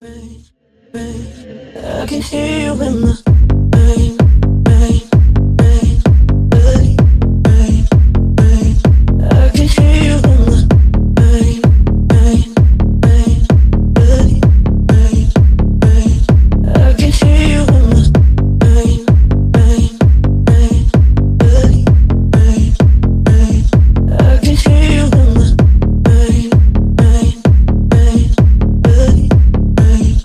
I can hear you in the rain, rain, rain, rain, rain, rain. I can hear you in the rain, rain, rain, rain, rain, rain. I can hear you in the rain, rain, rain, rain, rain, rain. I can hear you in the rain, rain, rain, rain, rain,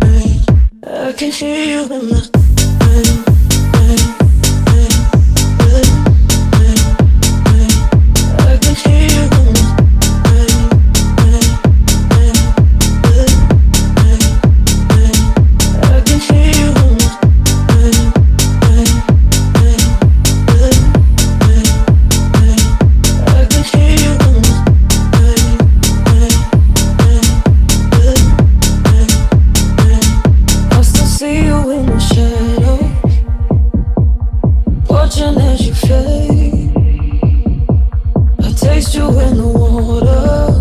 rain. I can hear you in the rain, rain, rain, rain, rain, rain. I can hear you in the rain, rain, rain, rain, rain, rain. I can hear you in the rain, rain, rain, rain, rain, rain. I can hear you in the rain, rain, rain, rain, rain, rain. I still see you in the shadows, watching as you fade. I taste you in the water,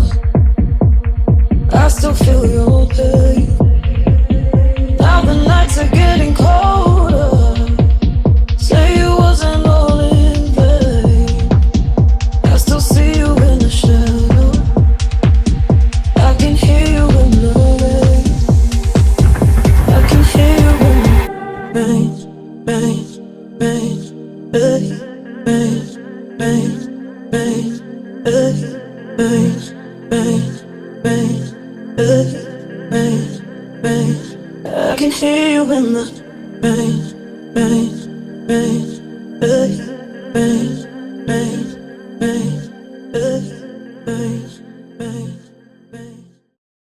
I still feel your pain. Now the nights are getting colder, say it wasn't all in vain. I still see you in the shadow, I can hear you in the rain. I can hear you in the rain, rain, rain, rain, rain, rain, rain, rain, rain, rain, rain, rain, rain. I can hear you in the